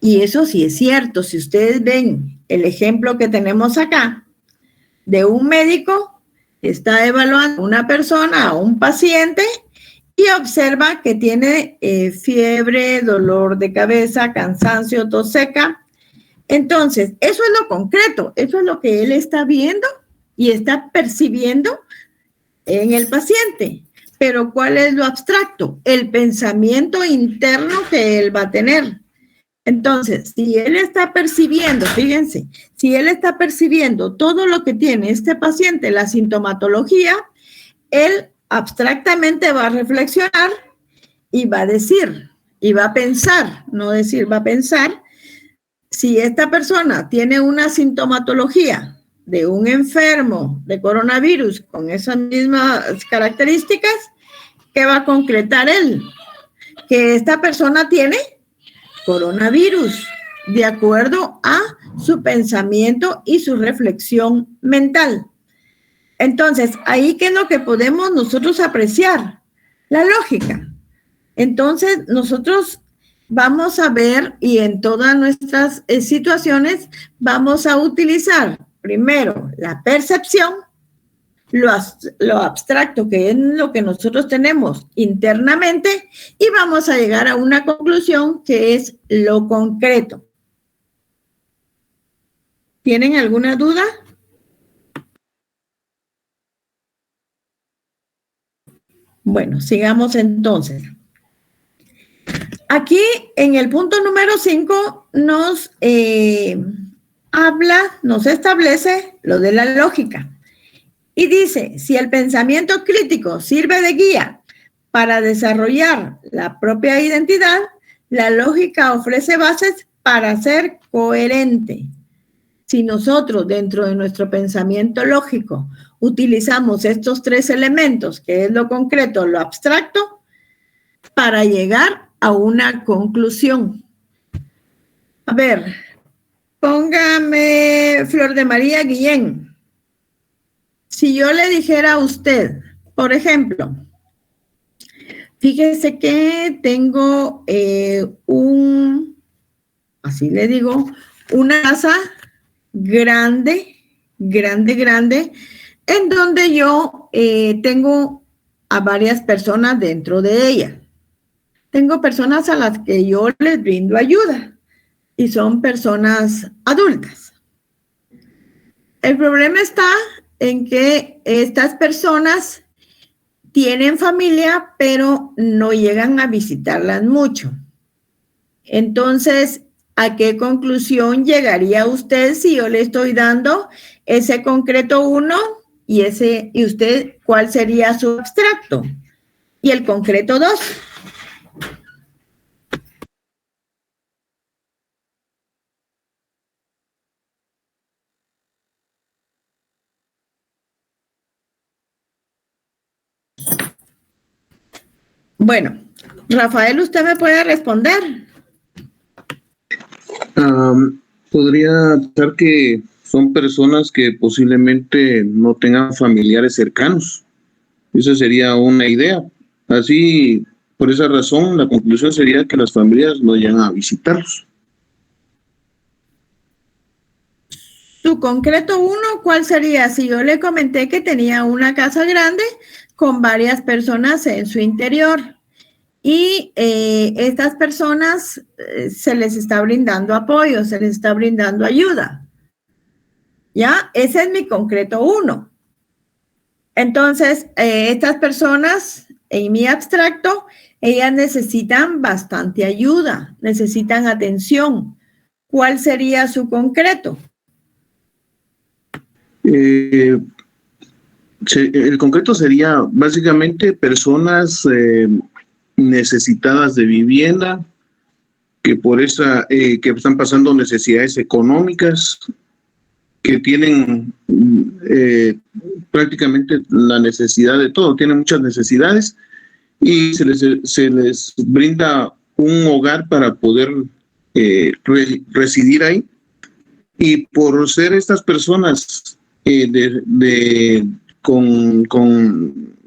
Y eso sí es cierto. Si ustedes ven el ejemplo que tenemos acá de un médico que está evaluando a una persona, a un paciente, y observa que tiene fiebre, dolor de cabeza, cansancio, tos seca. Entonces, eso es lo concreto, eso es lo que él está viendo y está percibiendo en el paciente. Pero ¿cuál es lo abstracto? El pensamiento interno que él va a tener. Entonces, si él está percibiendo, fíjense, si él está percibiendo todo lo que tiene este paciente, la sintomatología, él abstractamente va a reflexionar y va a decir, y va a pensar, no decir, va a pensar, si esta persona tiene una sintomatología de un enfermo de coronavirus con esas mismas características, ¿qué va a concretar él? Que esta persona tiene coronavirus, de acuerdo a su pensamiento y su reflexión mental. Entonces, ahí, ¿qué es lo que podemos nosotros apreciar? La lógica. Entonces, nosotros vamos a ver, y en todas nuestras situaciones, vamos a utilizar primero la percepción, lo abstracto, que es lo que nosotros tenemos internamente, y vamos a llegar a una conclusión que es lo concreto. ¿Tienen alguna duda? Bueno, sigamos entonces. Aquí en el punto número 5 nos nos establece lo de la lógica. Y dice, si el pensamiento crítico sirve de guía para desarrollar la propia identidad, la lógica ofrece bases para ser coherente. Si nosotros dentro de nuestro pensamiento lógico utilizamos estos tres elementos, que es lo concreto, lo abstracto, para llegar a una conclusión. A ver, póngame Flor de María Guillén. Si yo le dijera a usted, por ejemplo, fíjese que tengo así le digo, una casa grande, en donde yo tengo a varias personas dentro de ella. Tengo personas a las que yo les brindo ayuda y son personas adultas. El problema está en que estas personas tienen familia, pero no llegan a visitarlas mucho. Entonces, ¿a qué conclusión llegaría usted si yo le estoy dando ese concreto 1 y usted cuál sería su abstracto? Y el concreto 2. Bueno, Rafael, ¿usted me puede responder? Podría ser que son personas que posiblemente no tengan familiares cercanos. Esa sería una idea. Así, por esa razón, la conclusión sería que las familias no llegan a visitarlos. Su concreto 1, ¿cuál sería? Si yo le comenté que tenía una casa grande con varias personas en su interior y estas personas se les está brindando apoyo, se les está brindando ayuda. ¿Ya? Ese es mi concreto 1. Entonces, estas personas, en mi abstracto, ellas necesitan bastante ayuda, necesitan atención. ¿Cuál sería su concreto? El concreto sería básicamente personas necesitadas de vivienda, que por que están pasando necesidades económicas, que tienen prácticamente la necesidad de todo, tienen muchas necesidades y se les brinda un hogar para poder residir ahí. Y por ser estas personas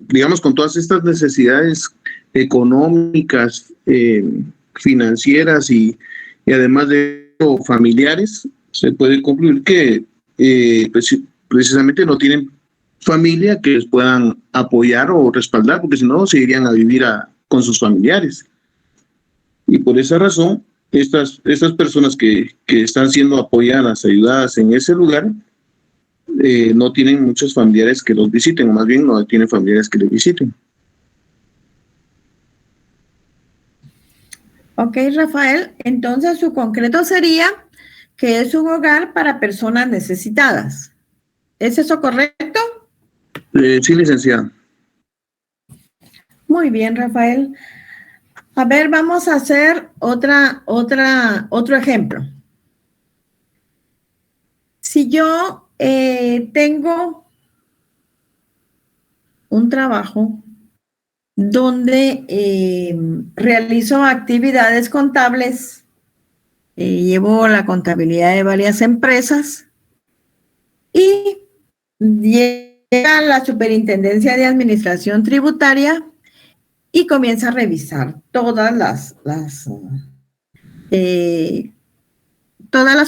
digamos, con todas estas necesidades económicas, financieras y y además de familiares, se puede concluir que precisamente no tienen familia que les puedan apoyar o respaldar, porque si no se irían a vivir con sus familiares. Y por esa razón, estas personas que están siendo apoyadas, ayudadas en ese lugar, no tienen muchos familiares que los visiten, o más bien no tienen familiares que les visiten. Ok, Rafael, entonces su concreto sería que es un hogar para personas necesitadas. ¿Es eso correcto? Sí, licenciada. Muy bien, Rafael. A ver, vamos a hacer otro ejemplo. Si yo tengo un trabajo donde realizo actividades contables, llevo la contabilidad de varias empresas y llega la Superintendencia de Administración Tributaria y comienza a revisar todas las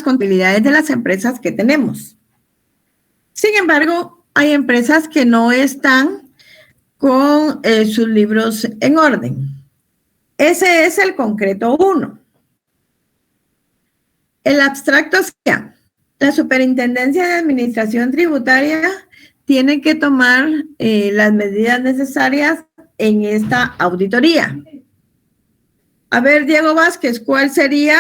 contabilidades de las empresas que tenemos. Sin embargo, hay empresas que no están con sus libros en orden. Ese es el concreto 1. El abstracto sería: la Superintendencia de Administración Tributaria tiene que tomar las medidas necesarias en esta auditoría. A ver, Diego Vázquez, ¿cuál sería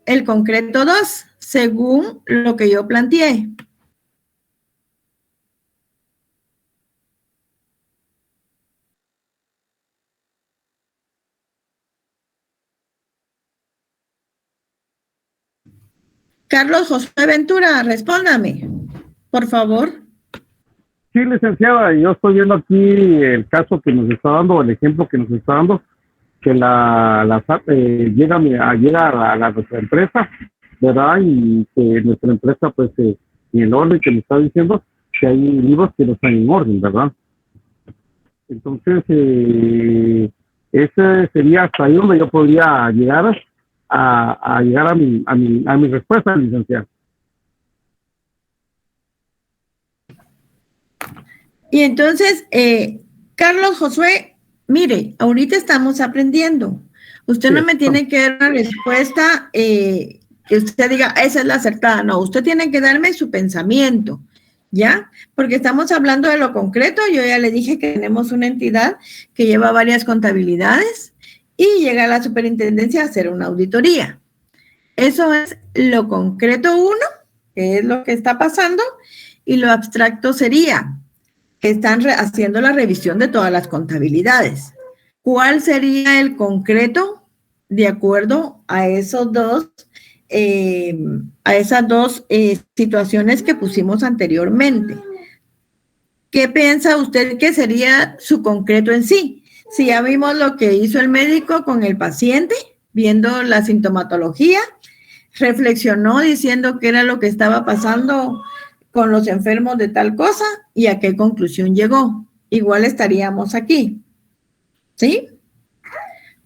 el concreto 2 según lo que yo planteé? Carlos José Ventura, respóndame, por favor. Sí, licenciada, yo estoy viendo aquí el caso que nos está dando, el ejemplo que nos está dando, que la SAT llega a nuestra empresa, ¿verdad? Y que nuestra empresa, pues, en el orden que me está diciendo, que hay libros que no están en orden, ¿verdad? Entonces, ese sería hasta ahí donde yo podría llegar a llegar a mi respuesta, licenciada. Y entonces, Carlos Josué, mire, ahorita estamos aprendiendo. Usted no me tiene que dar una respuesta que usted diga, esa es la acertada. No, usted tiene que darme su pensamiento, ¿ya? Porque estamos hablando de lo concreto. Yo ya le dije que tenemos una entidad que lleva varias contabilidades y llega a la superintendencia a hacer una auditoría. Eso es lo concreto 1, que es lo que está pasando, y lo abstracto sería que están haciendo la revisión de todas las contabilidades. ¿Cuál sería el concreto de acuerdo a esas dos situaciones que pusimos anteriormente? ¿Qué piensa usted que sería su concreto en sí? Si ya vimos lo que hizo el médico con el paciente, viendo la sintomatología, reflexionó diciendo qué era lo que estaba pasando con los enfermos de tal cosa y a qué conclusión llegó. Igual estaríamos aquí. ¿Sí?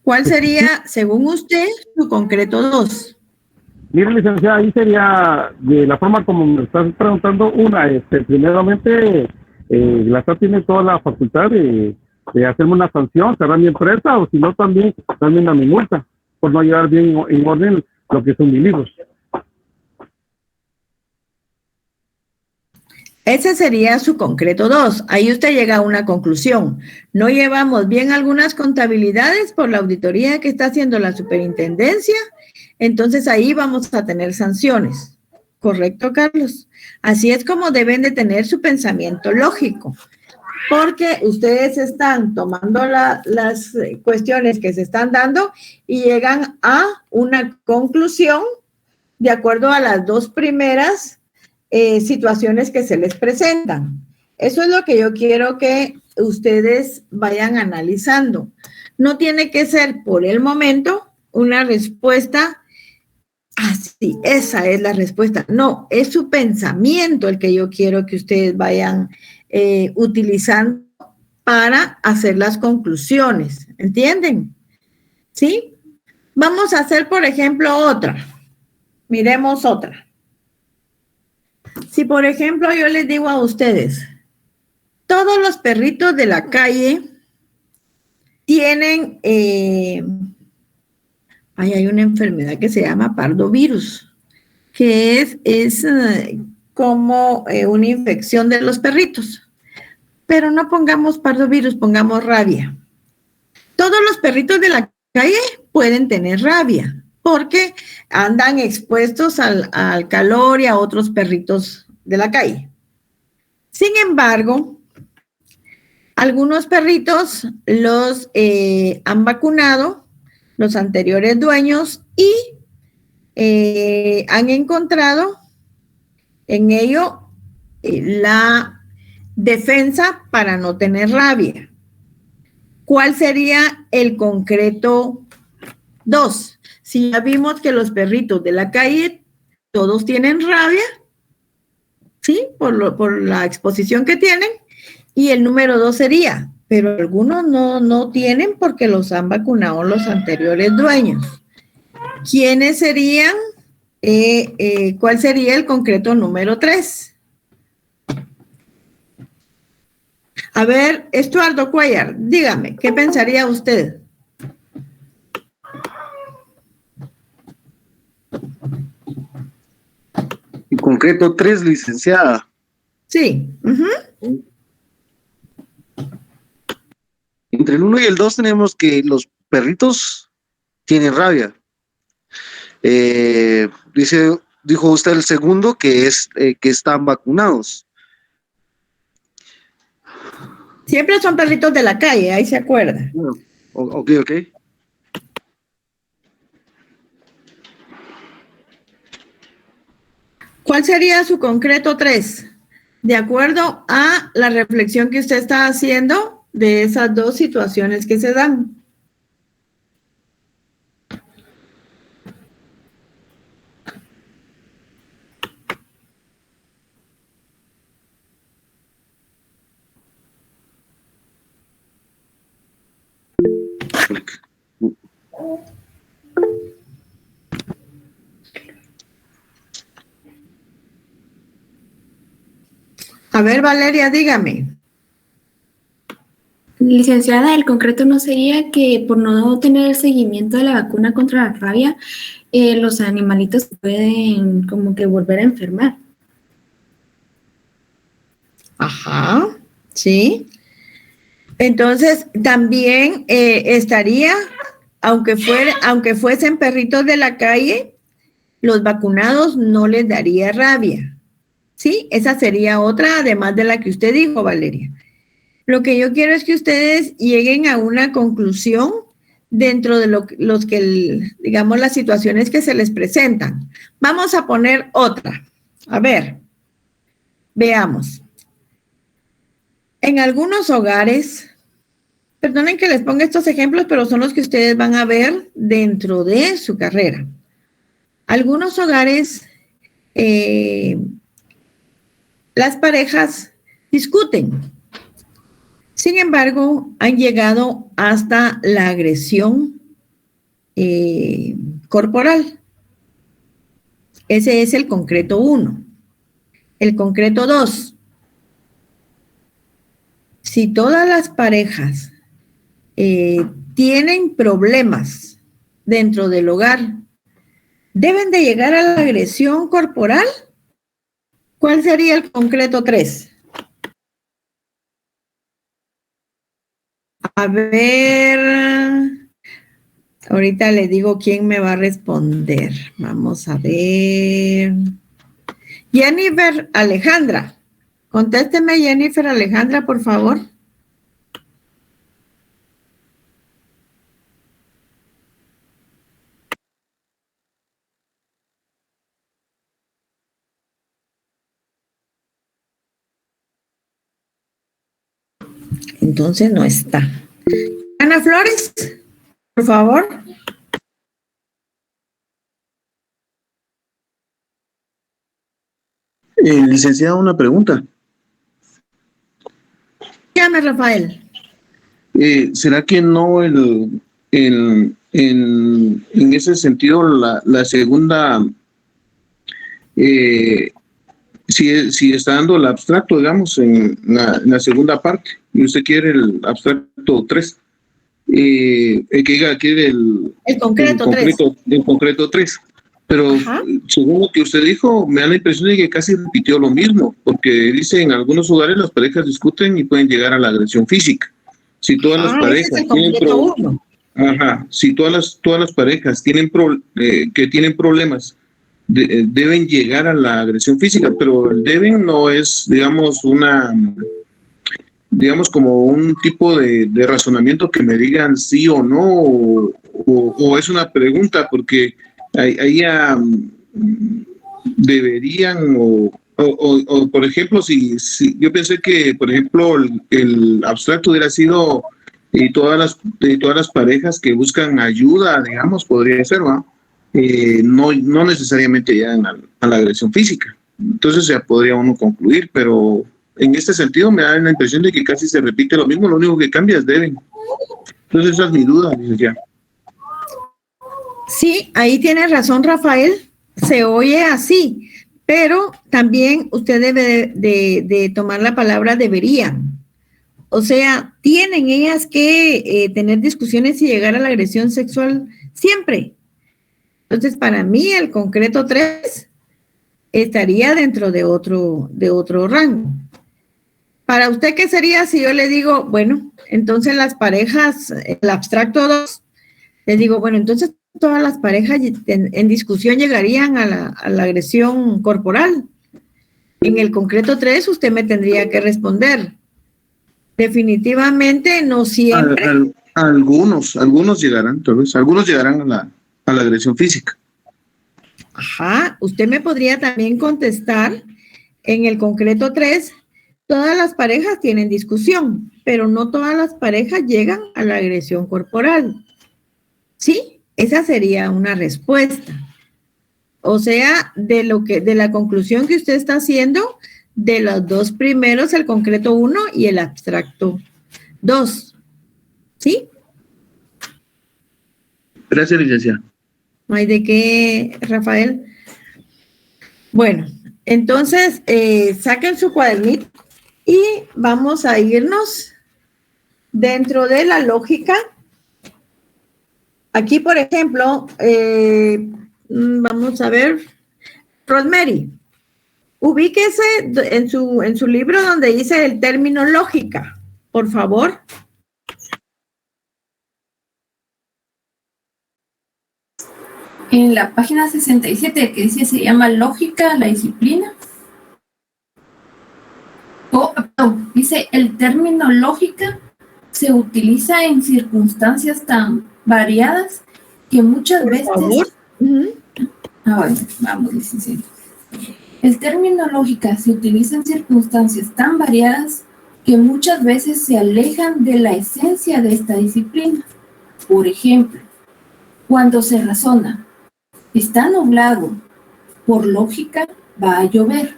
¿Cuál sería, según usted, su concreto 2? Mire, licenciada, ahí sería de la forma como me estás preguntando. Primeramente, la SAT tiene toda la facultad de hacerme una sanción, cerrar mi empresa, o si no, también darme una multa por no llevar bien en orden lo que son mis libros. Ese sería su concreto 2. Ahí usted llega a una conclusión. No llevamos bien algunas contabilidades por la auditoría que está haciendo la superintendencia, entonces ahí vamos a tener sanciones. ¿Correcto, Carlos? Así es como deben de tener su pensamiento lógico, porque ustedes están tomando las cuestiones que se están dando y llegan a una conclusión de acuerdo a las dos primeras situaciones que se les presentan. Eso es lo que yo quiero que ustedes vayan analizando. No tiene que ser por el momento una respuesta así, esa es la respuesta. No, es su pensamiento el que yo quiero que ustedes vayan utilizando para hacer las conclusiones. ¿Entienden? ¿Sí? Vamos a hacer, por ejemplo, otra. Miremos otra. Si, por ejemplo, yo les digo a ustedes, todos los perritos de la calle tienen, hay una enfermedad que se llama pardovirus, que es como una infección de los perritos. Pero no pongamos pardovirus, pongamos rabia. Todos los perritos de la calle pueden tener rabia porque andan expuestos al calor y a otros perritos de la calle. Sin embargo, algunos perritos los han vacunado los anteriores dueños y han encontrado en ello la defensa para no tener rabia. ¿Cuál sería el concreto 2? Si ya vimos que los perritos de la calle todos tienen rabia, ¿sí? Por la exposición que tienen. Y el número 2 sería, pero algunos no tienen porque los han vacunado los anteriores dueños. ¿Quiénes serían? ¿Cuál sería el concreto número 3? A ver, Estuardo Cuellar, dígame, ¿qué pensaría usted? En concreto 3, licenciada. Sí. Entre el 1 y el 2 tenemos que los perritos tienen rabia. Dijo usted el segundo que están vacunados. Siempre son perritos de la calle, ahí se acuerda. Ok. ¿Cuál sería su concreto 3? De acuerdo a la reflexión que usted está haciendo de esas dos situaciones que se dan. A ver, Valeria, dígame. Licenciada, el concreto no sería que por no tener el seguimiento de la vacuna contra la rabia, los animalitos pueden como que volver a enfermar. Ajá, sí. Entonces, también estaría, aunque fuesen perritos de la calle, los vacunados no les daría rabia. Sí, esa sería otra, además de la que usted dijo, Valeria. Lo que yo quiero es que ustedes lleguen a una conclusión dentro de digamos, las situaciones que se les presentan. Vamos a poner otra. A ver, veamos. En algunos hogares, perdonen que les ponga estos ejemplos, pero son los que ustedes van a ver dentro de su carrera. Algunos hogares, las parejas discuten. Sin embargo, han llegado hasta la agresión corporal. Ese es el concreto 1. El concreto 2. Si todas las parejas tienen problemas dentro del hogar, ¿deben de llegar a la agresión corporal? ¿Cuál sería el concreto 3? A ver, ahorita le digo quién me va a responder. Vamos a ver. Jennifer Alejandra. Contésteme, Jennifer Alejandra, por favor. Entonces no está. Ana Flores, por favor. Licenciada, una pregunta. Llame, Rafael. ¿Será que no el en ese sentido, la segunda, si está dando el abstracto, digamos, en la segunda parte, y usted quiere el abstracto 3, que diga aquí el concreto 3. Pero según lo que usted dijo, me da la impresión de que casi repitió lo mismo, porque dice en algunos lugares las parejas discuten y pueden llegar a la agresión física. Si todas las parejas si todas las parejas tienen que tienen problemas, deben llegar a la agresión física, pero el deben no es, digamos, como un tipo de razonamiento que me digan sí o no, o es una pregunta, porque ahí deberían, o por ejemplo, si yo pensé que, por ejemplo, el abstracto hubiera sido y todas las parejas que buscan ayuda, digamos, podría ser, ¿va? No necesariamente llegan a la agresión física. Entonces ya podría uno concluir, pero en este sentido me da la impresión de que casi se repite lo mismo, lo único que cambia es deben. Entonces esa es mi duda, licenciada. Sí, ahí tiene razón, Rafael, se oye así, pero también usted debe de tomar la palabra deberían. O sea, tienen ellas que tener discusiones y llegar a la agresión sexual siempre. Entonces, para mí, el concreto 3 estaría dentro de otro rango. Para usted, ¿qué sería si yo le digo, bueno, entonces las parejas, el abstracto 2, les digo, bueno, entonces todas las parejas en discusión llegarían a la agresión corporal? En el concreto 3, usted me tendría que responder. Definitivamente no siempre. Algunos llegarán, tal vez, algunos llegarán a la agresión física. Ajá, usted me podría también contestar en el concreto 3, todas las parejas tienen discusión, pero no todas las parejas llegan a la agresión corporal. ¿Sí? Esa sería una respuesta. O sea, de la conclusión que usted está haciendo, de los dos primeros, el concreto 1 y el abstracto 2. ¿Sí? Gracias, licenciada. No hay de qué, Rafael. Bueno, entonces saquen su cuadernito y vamos a irnos dentro de la lógica. Aquí, por ejemplo, vamos a ver, Rosemary, ubíquese en su libro donde dice el término lógica, por favor. En la página 67 que dice se llama lógica, la disciplina. Dice el término lógica se utiliza en circunstancias tan variadas que muchas por veces... Favor. Vamos, licenciado. El término lógica se utiliza en circunstancias tan variadas que muchas veces se alejan de la esencia de esta disciplina. Por ejemplo, cuando se razona, está nublado, por lógica va a llover.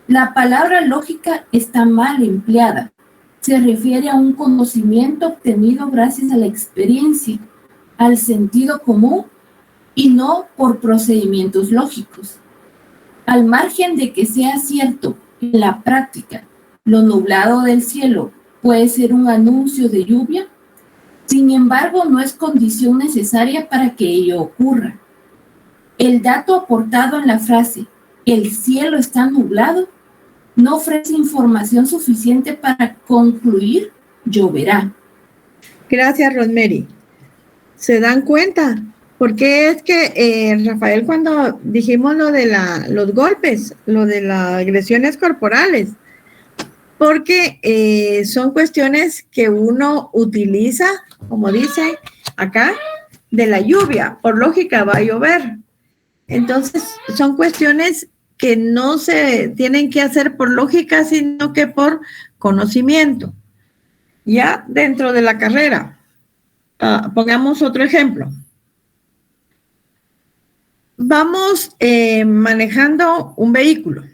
La palabra lógica está mal empleada. Se refiere a un conocimiento obtenido gracias a la experiencia, al sentido común y no por procedimientos lógicos. Al margen de que sea cierto en la práctica, lo nublado del cielo puede ser un anuncio de lluvia, sin embargo, no es condición necesaria para que ello ocurra. El dato aportado en la frase, el cielo está nublado, no ofrece información suficiente para concluir, lloverá. Gracias, Rosemary. ¿Se dan cuenta? Porque es que, Rafael, cuando dijimos lo de los golpes, lo de las agresiones corporales, porque son cuestiones que uno utiliza, como dice acá, de la lluvia. Por lógica va a llover. Entonces, son cuestiones que no se tienen que hacer por lógica, sino que por conocimiento. Ya dentro de la carrera. Pongamos otro ejemplo. Vamos manejando un vehículo.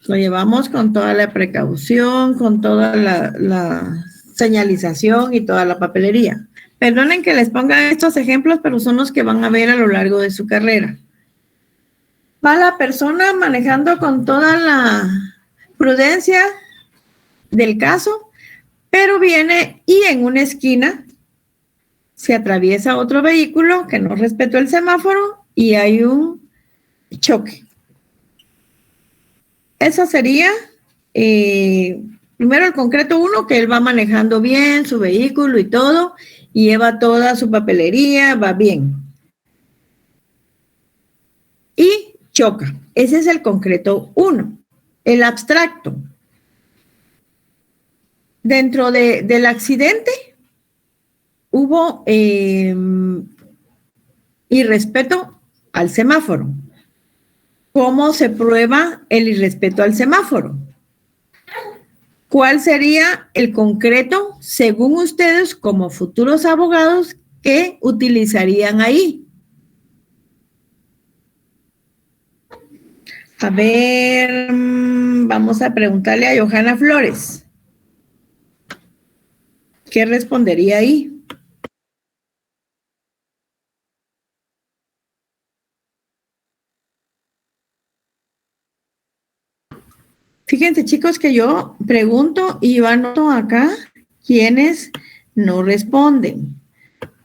Lo llevamos con toda la precaución, con toda la señalización y toda la papelería. Perdonen que les ponga estos ejemplos, pero son los que van a ver a lo largo de su carrera. Va la persona manejando con toda la prudencia del caso, pero viene y en una esquina se atraviesa otro vehículo que no respetó el semáforo y hay un choque. Eso sería, primero el concreto 1, que él va manejando bien su vehículo y todo, y lleva toda su papelería, va bien. Y choca. Ese es el concreto 1. El abstracto. Dentro del accidente hubo irrespeto al semáforo. ¿Cómo se prueba el irrespeto al semáforo? ¿Cuál sería el concreto, según ustedes, como futuros abogados, que utilizarían ahí? A ver, vamos a preguntarle a Johanna Flores. ¿Qué respondería ahí? Fíjense, chicos, que yo pregunto y yo anoto acá quienes no responden.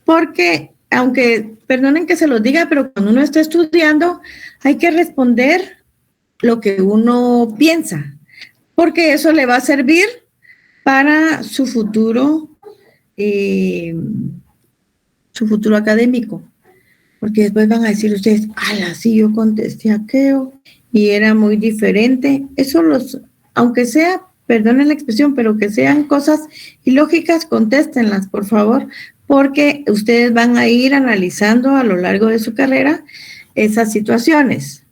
Porque, aunque, perdonen que se los diga, pero cuando uno está estudiando, hay que responder lo que uno piensa, porque eso le va a servir para su futuro académico. Porque después van a decir ustedes, ala, sí, yo contesté aquello y era muy diferente. Eso aunque sea, perdonen la expresión, pero que sean cosas ilógicas, contéstenlas, por favor, porque ustedes van a ir analizando a lo largo de su carrera esas situaciones.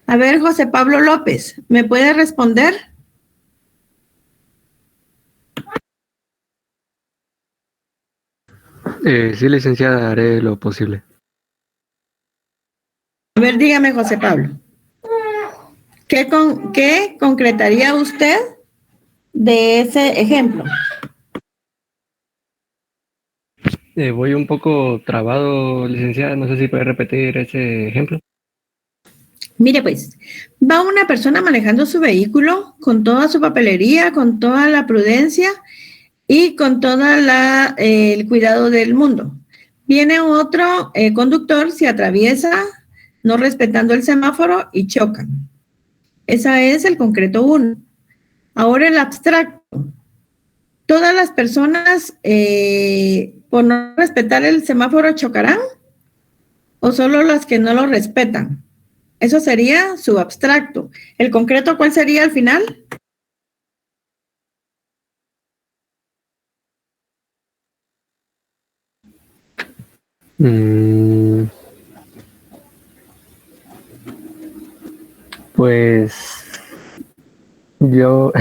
A ver, José Pablo López, ¿me puede responder? Sí, licenciada, haré lo posible. A ver, dígame, José Pablo. ¿Qué concretaría usted de ese ejemplo? Voy un poco trabado, licenciada. No sé si puede repetir ese ejemplo. Mire, pues, va una persona manejando su vehículo con toda su papelería, con toda la prudencia y con todo el cuidado del mundo. Viene otro conductor, se atraviesa, no respetando el semáforo y chocan. Ese es el concreto 1. Ahora el abstracto. ¿Todas las personas por no respetar el semáforo chocarán? ¿O solo las que no lo respetan? Eso sería su abstracto. ¿El concreto cuál sería al final? Pues yo,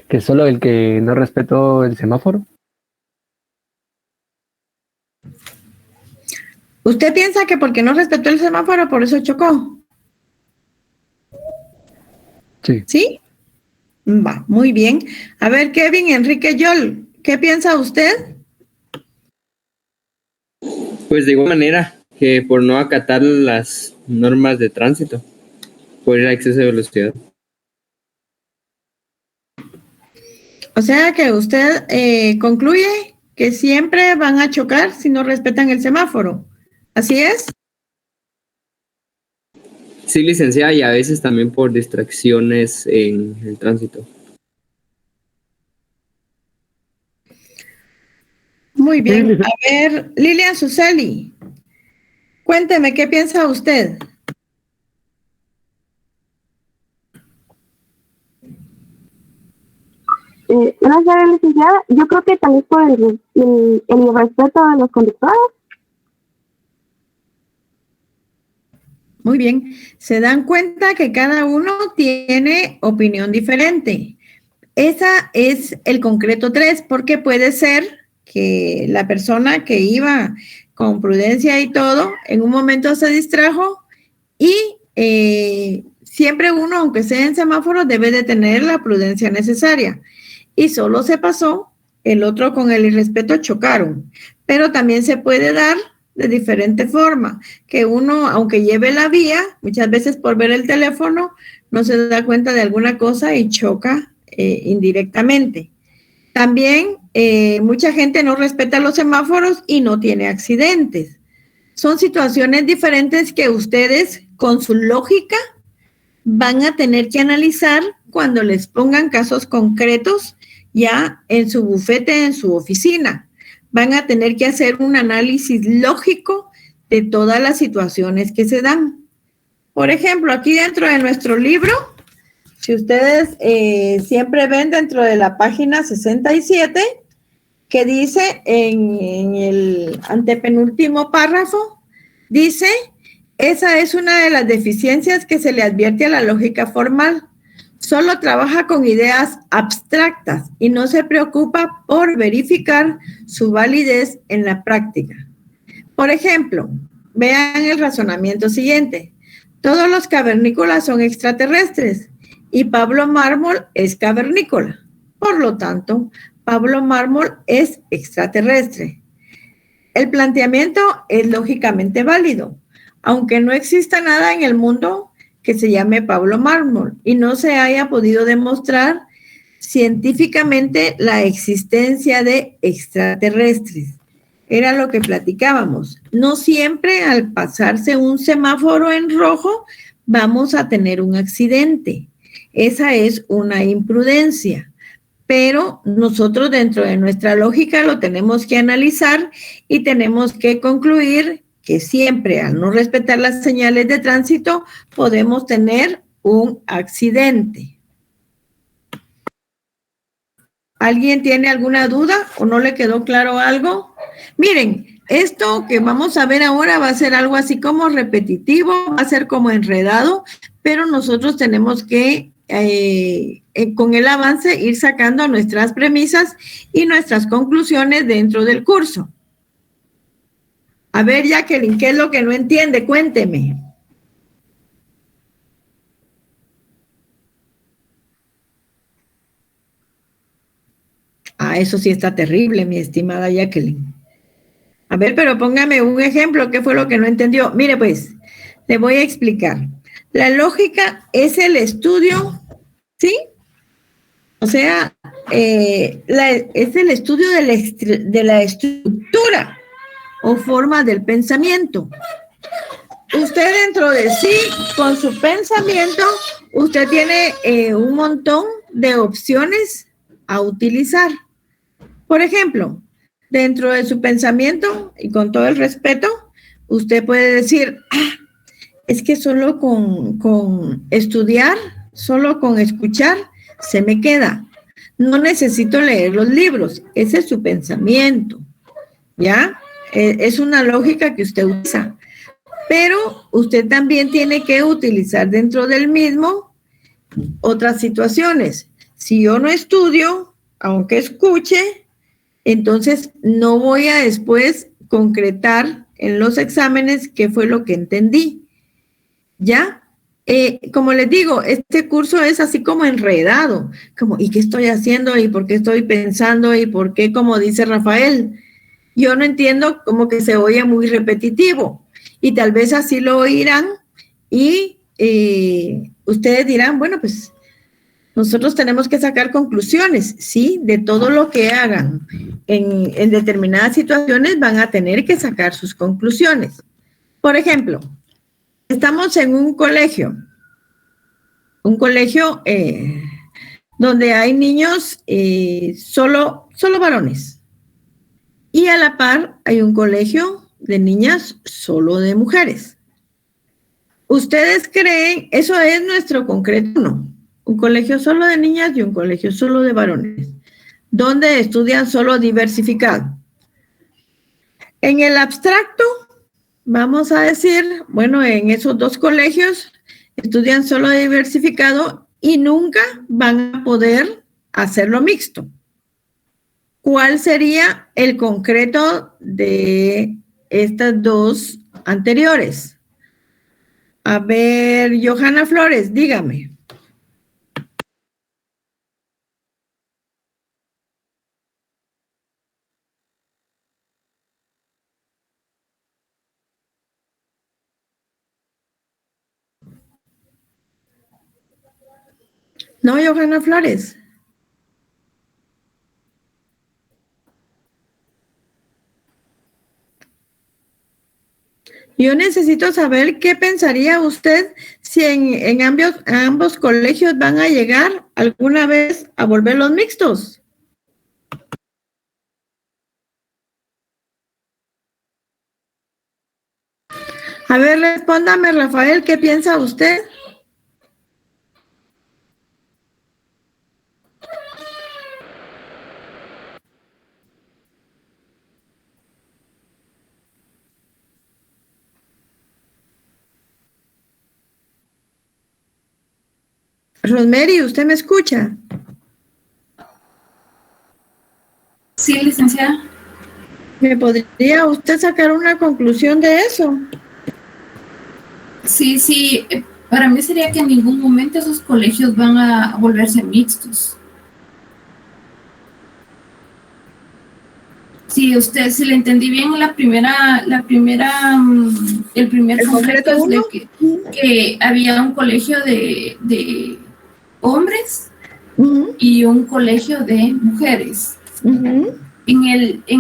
que solo el que no respetó el semáforo. ¿Usted piensa que porque no respetó el semáforo, por eso chocó? Sí. ¿Sí? Va, muy bien. A ver, Kevin Enrique Yol, ¿qué piensa usted? Pues de igual manera que por no acatar las normas de tránsito, por ir a exceso de velocidad. O sea que usted concluye que siempre van a chocar si no respetan el semáforo. ¿Así es? Sí, licenciada, y a veces también por distracciones en el tránsito. Muy bien. A ver, Lilian Suseli, cuénteme, ¿qué piensa usted? Gracias, licenciada. Yo creo que también por el respeto de los conductores. Muy bien. Se dan cuenta que cada uno tiene opinión diferente. Esa es el concreto 3, porque puede ser que la persona que iba con prudencia y todo, en un momento se distrajo y siempre uno, aunque sea en semáforo, debe de tener la prudencia necesaria. Y solo se pasó el otro con el irrespeto chocaron, pero también se puede dar de diferente forma, que uno, aunque lleve la vía, muchas veces por ver el teléfono, no se da cuenta de alguna cosa y choca indirectamente. También mucha gente no respeta los semáforos y no tiene accidentes. Son situaciones diferentes que ustedes, con su lógica, van a tener que analizar cuando les pongan casos concretos ya en su bufete, en su oficina. Van a tener que hacer un análisis lógico de todas las situaciones que se dan. Por ejemplo, aquí dentro de nuestro libro, si ustedes siempre ven dentro de la página 67, que dice en el antepenúltimo párrafo, dice, esa es una de las deficiencias que se le advierte a la lógica formal. Solo trabaja con ideas abstractas y no se preocupa por verificar su validez en la práctica. Por ejemplo, vean el razonamiento siguiente. Todos los cavernícolas son extraterrestres y Pablo Mármol es cavernícola. Por lo tanto, Pablo Mármol es extraterrestre. El planteamiento es lógicamente válido, aunque no exista nada en el mundo que se llame Pablo Mármol y no se haya podido demostrar científicamente la existencia de extraterrestres. Era lo que platicábamos. No siempre al pasarse un semáforo en rojo vamos a tener un accidente. Esa es una imprudencia. Pero nosotros dentro de nuestra lógica lo tenemos que analizar y tenemos que concluir que siempre al no respetar las señales de tránsito podemos tener un accidente. ¿Alguien tiene alguna duda o no le quedó claro algo? Miren, esto que vamos a ver ahora va a ser algo así como repetitivo, va a ser como enredado, pero nosotros tenemos que con el avance ir sacando nuestras premisas y nuestras conclusiones dentro del curso. A ver, Jacqueline, ¿qué es lo que no entiende? Cuénteme. Eso sí está terrible, mi estimada Jacqueline. A ver, pero póngame un ejemplo, ¿qué fue lo que no entendió? Mire, pues, le voy a explicar. La lógica es el estudio, ¿sí? O sea, es el estudio de la estructura o forma del pensamiento. Usted dentro de sí, con su pensamiento, usted tiene un montón de opciones a utilizar. Por ejemplo, dentro de su pensamiento, y con todo el respeto, usted puede decir, es que solo con estudiar, solo con escuchar, se me queda. No necesito leer los libros. Ese es su pensamiento, ¿ya? Es una lógica que usted usa. Pero usted también tiene que utilizar dentro del mismo otras situaciones. Si yo no estudio, aunque escuche, entonces no voy a después concretar en los exámenes qué fue lo que entendí. ¿Ya? Como les digo, este curso es así como enredado, como ¿y qué estoy haciendo? ¿Y por qué estoy pensando? ¿Y por qué, como dice Rafael? Yo no entiendo, como que se oye muy repetitivo y tal vez así lo oirán y ustedes dirán, bueno, pues nosotros tenemos que sacar conclusiones, ¿sí? De todo lo que hagan en determinadas situaciones van a tener que sacar sus conclusiones. Por ejemplo, estamos en un colegio donde hay niños solo varones. Y a la par hay un colegio de niñas solo de mujeres. ¿Ustedes creen, eso es nuestro concreto? No. Un colegio solo de niñas y un colegio solo de varones, donde estudian solo diversificado. En el abstracto, vamos a decir, bueno, en esos dos colegios estudian solo diversificado y nunca van a poder hacerlo mixto. ¿Cuál sería el concreto de estas dos anteriores? A ver, Johanna Flores, dígame. No, Johanna Flores. Yo necesito saber qué pensaría usted si en ambos colegios van a llegar alguna vez a volverlos mixtos. A ver, respóndame, Rafael, ¿qué piensa usted? Rosemary, ¿usted me escucha? Sí, licenciada. ¿Me podría usted sacar una conclusión de eso? Sí, para mí sería que en ningún momento esos colegios van a volverse mixtos. Si le entendí bien el primer concreto es de que había un colegio de hombres y un colegio de mujeres. En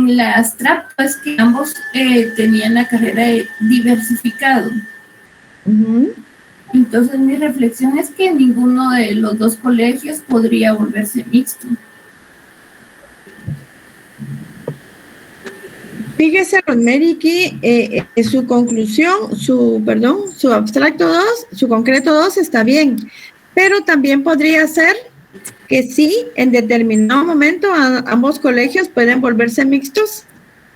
el abstracto es que ambos tenían la carrera de diversificado. Entonces mi reflexión es que ninguno de los dos colegios podría volverse mixto. Fíjese, Rosemary, que su conclusión, su abstracto 2, su concreto 2 está bien, pero también podría ser que sí, en determinado momento ambos colegios pueden volverse mixtos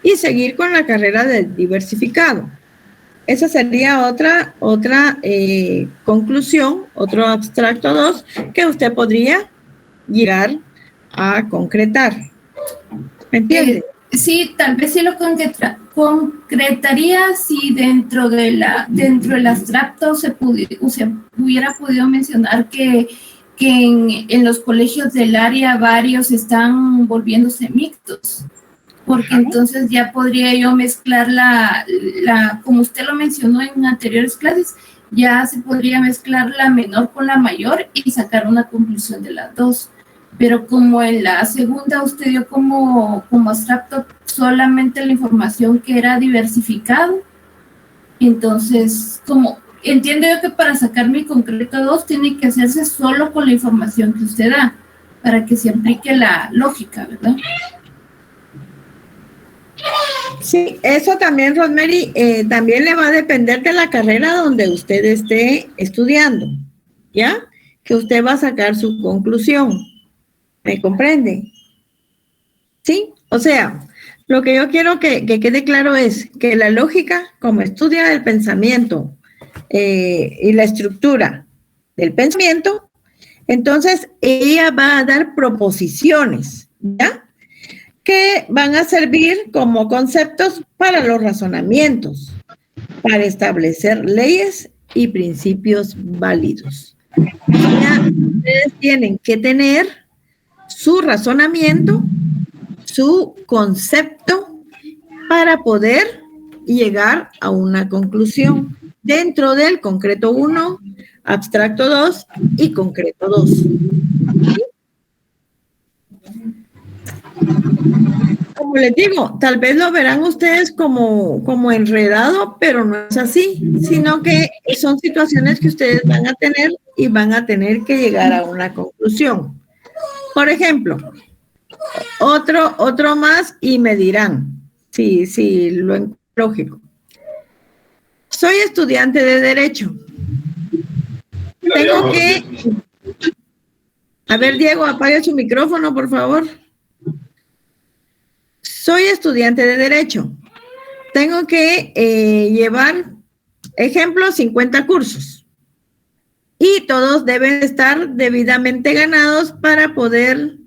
y seguir con la carrera de diversificado. Esa sería otra conclusión, otro abstracto 2 que usted podría llegar a concretar. ¿Me entiende? Sí, tal vez sí lo concretaría si dentro del abstracto se hubiera podido mencionar que en los colegios del área varios están volviéndose mixtos, porque entonces ya podría yo mezclar como usted lo mencionó en anteriores clases, ya se podría mezclar la menor con la mayor y sacar una conclusión de las dos. Pero como en la segunda usted dio como abstracto solamente la información que era diversificado, entonces entiendo yo que para sacar mi concreto 2 tiene que hacerse solo con la información que usted da, para que se aplique la lógica, ¿verdad? Sí, eso también, Rosemary, también le va a depender de la carrera donde usted esté estudiando, ¿ya? Que usted va a sacar su conclusión. ¿Me comprende? Sí, o sea, lo que yo quiero que quede claro es que la lógica, como estudia el pensamiento y la estructura del pensamiento, entonces ella va a dar proposiciones, ¿ya? Que van a servir como conceptos para los razonamientos, para establecer leyes y principios válidos. Ya, ustedes tienen que tener su razonamiento, su concepto para poder llegar a una conclusión dentro del concreto 1, abstracto 2 y concreto 2. Como les digo, tal vez lo verán ustedes como enredado, pero no es así, sino que son situaciones que ustedes van a tener y van a tener que llegar a una conclusión. Por ejemplo, otro más y me dirán si lo encuentro lógico. Soy estudiante de Derecho. Tengo que... A ver, Diego, apague su micrófono, por favor. Soy estudiante de Derecho. Tengo que llevar, ejemplo, 50 cursos. Y todos deben estar debidamente ganados para poder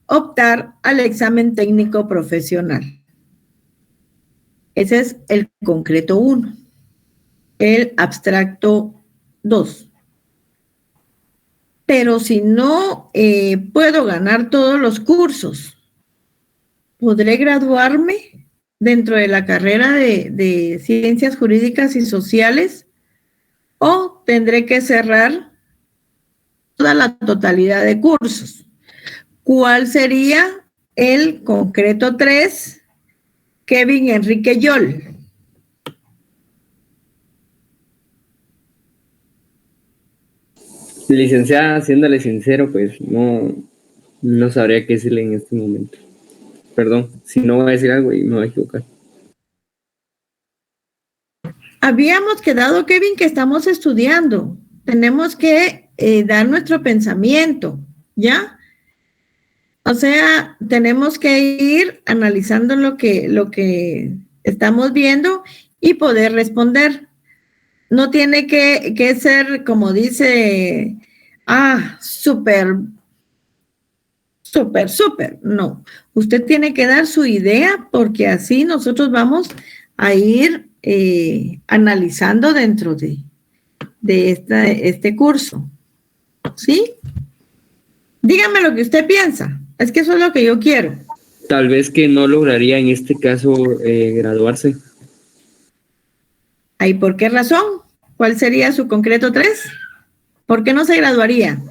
optar al examen técnico profesional. Ese es el concreto 1. El abstracto 2. Pero si no puedo ganar todos los cursos, ¿podré graduarme dentro de la carrera de Ciencias Jurídicas y Sociales? ¿O tendré que cerrar toda la totalidad de cursos. ¿Cuál sería el concreto 3? Kevin Enrique Yol. Licenciada, siéndole sincero, pues no sabría qué decirle en este momento. Perdón, si no voy a decir algo y me voy a equivocar. Habíamos quedado, Kevin, que estamos estudiando. Tenemos que dar nuestro pensamiento, ¿ya? O sea, tenemos que ir analizando lo que estamos viendo y poder responder. No tiene que ser, como dice, súper. No, usted tiene que dar su idea porque así nosotros vamos a ir analizando dentro de este curso. ¿Sí? Dígame lo que usted piensa. Es que eso es lo que yo quiero. Tal vez que no lograría en este caso graduarse. ¿Y por qué razón? ¿Cuál sería su concreto 3? ¿Por qué no se graduaría?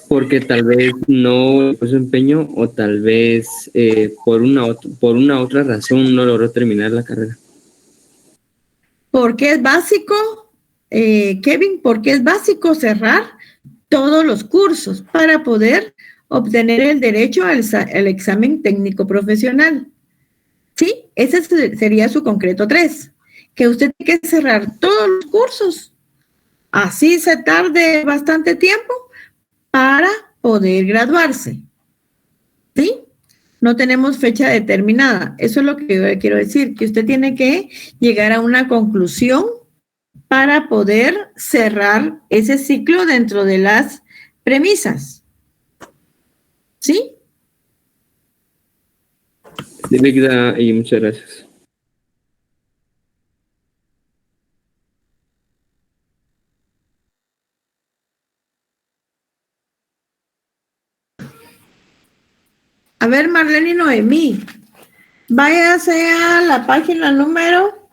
Porque tal vez no puso empeño o tal vez por una otra razón no logró terminar la carrera. Porque es básico, Kevin, porque es básico cerrar todos los cursos para poder obtener el derecho al examen técnico profesional. ¿Sí? Ese sería su concreto 3, que usted tiene que cerrar todos los cursos. Así se tarde bastante tiempo para poder graduarse. ¿Sí? No tenemos fecha determinada. Eso es lo que yo quiero decir, que usted tiene que llegar a una conclusión para poder cerrar ese ciclo dentro de las premisas. ¿Sí? Sí, y muchas gracias. A ver, Marlene y Noemí, váyase a la página número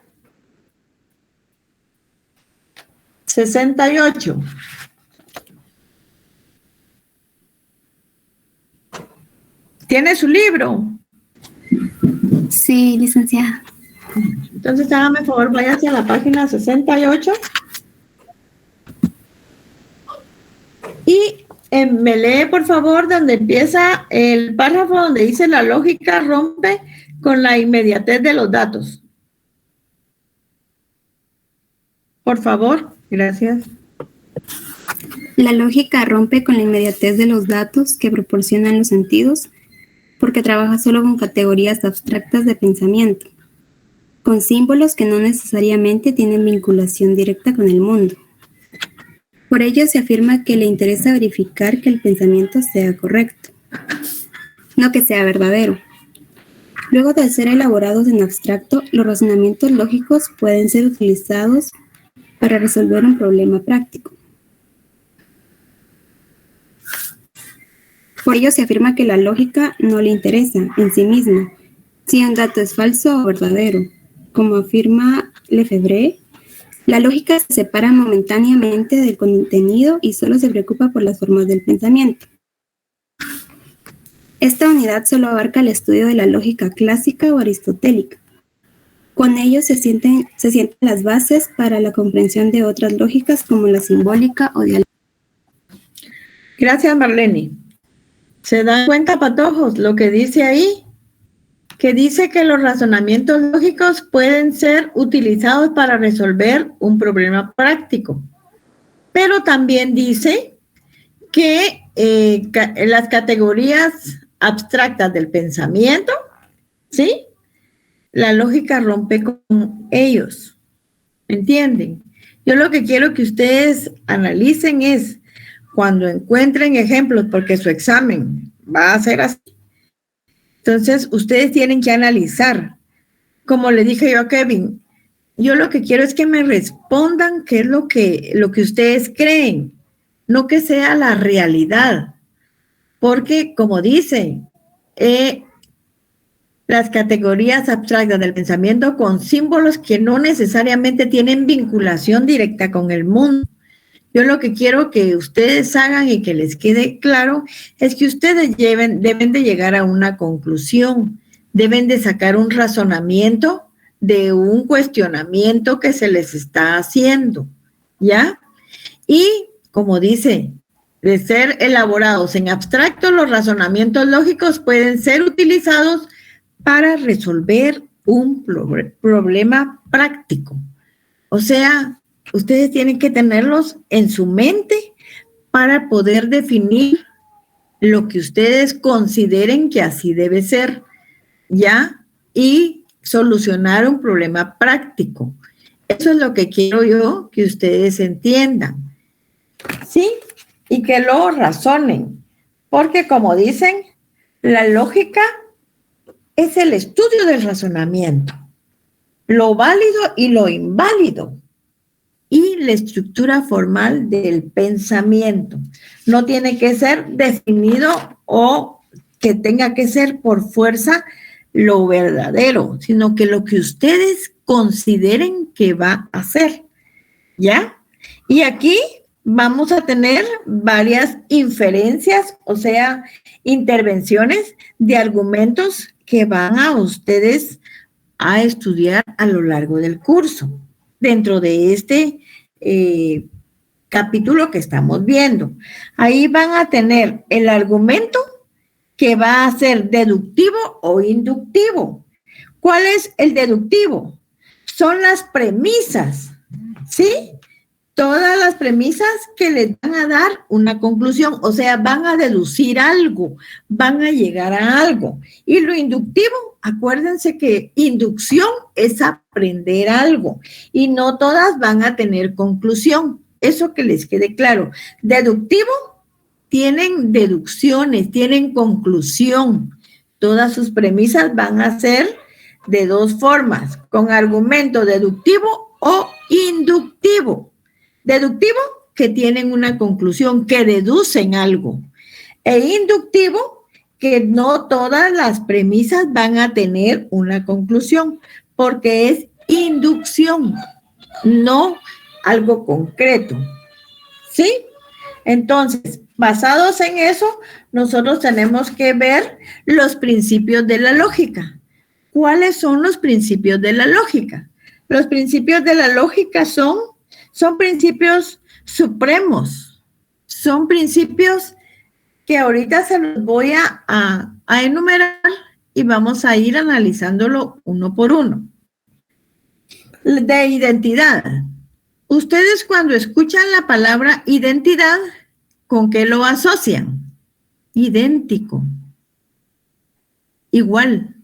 68. ¿Tiene su libro? Sí, licenciada. Entonces, hágame favor, váyase a la página 68 y me lee, por favor, donde empieza el párrafo donde dice la lógica rompe con la inmediatez de los datos. Por favor, gracias. La lógica rompe con la inmediatez de los datos que proporcionan los sentidos porque trabaja solo con categorías abstractas de pensamiento, con símbolos que no necesariamente tienen vinculación directa con el mundo. Por ello se afirma que le interesa verificar que el pensamiento sea correcto, no que sea verdadero. Luego de ser elaborados en abstracto, los razonamientos lógicos pueden ser utilizados para resolver un problema práctico. Por ello se afirma que la lógica no le interesa en sí misma si un dato es falso o verdadero. Como afirma Lefebvre, la lógica se separa momentáneamente del contenido y solo se preocupa por las formas del pensamiento. Esta unidad solo abarca el estudio de la lógica clásica o aristotélica. Con ello se sienten las bases para la comprensión de otras lógicas como la simbólica o dialéctica. Gracias, Marlene. ¿Se dan cuenta, patojos, lo que dice ahí? Que dice que los razonamientos lógicos pueden ser utilizados para resolver un problema práctico. Pero también dice que las categorías abstractas del pensamiento, ¿sí? La lógica rompe con ellos. ¿Entienden? Yo lo que quiero que ustedes analicen es cuando encuentren ejemplos, porque su examen va a ser así. Entonces, ustedes tienen que analizar. Como le dije yo a Kevin, yo lo que quiero es que me respondan qué es lo que ustedes creen, no que sea la realidad. Porque, como dice, las categorías abstractas del pensamiento con símbolos que no necesariamente tienen vinculación directa con el mundo. Yo lo que quiero que ustedes hagan y que les quede claro es que ustedes deben de llegar a una conclusión, deben de sacar un razonamiento de un cuestionamiento que se les está haciendo, ¿ya? Y como dice, de ser elaborados en abstracto, los razonamientos lógicos pueden ser utilizados para resolver un problema práctico. O sea, ustedes tienen que tenerlos en su mente para poder definir lo que ustedes consideren que así debe ser, ¿ya? Y solucionar un problema práctico. Eso es lo que quiero yo que ustedes entiendan, ¿sí? Y que lo razonen, porque como dicen, la lógica es el estudio del razonamiento, lo válido y lo inválido, y la estructura formal del pensamiento. No tiene que ser definido o que tenga que ser por fuerza lo verdadero, sino que lo que ustedes consideren que va a ser, ¿ya? Y aquí vamos a tener varias inferencias, o sea, intervenciones de argumentos que van a ustedes a estudiar a lo largo del curso, dentro de este capítulo que estamos viendo. Ahí van a tener el argumento que va a ser deductivo o inductivo. ¿Cuál es el deductivo? Son las premisas, ¿sí? Todas las premisas que les van a dar una conclusión, o sea, van a deducir algo, van a llegar a algo. Y lo inductivo, acuérdense que inducción es aprender algo y no todas van a tener conclusión. Eso que les quede claro. Deductivo, tienen deducciones, tienen conclusión. Todas sus premisas van a ser de dos formas, con argumento deductivo o inductivo. Deductivo, que tienen una conclusión, que deducen algo. E inductivo, que no todas las premisas van a tener una conclusión, porque es inducción, no algo concreto. ¿Sí? Entonces, basados en eso, nosotros tenemos que ver los principios de la lógica. ¿Cuáles son los principios de la lógica? Los principios de la lógica son principios supremos, son principios que ahorita se los voy a enumerar y vamos a ir analizándolo uno por uno. De identidad. Ustedes cuando escuchan la palabra identidad, ¿con qué lo asocian? Idéntico. Igual.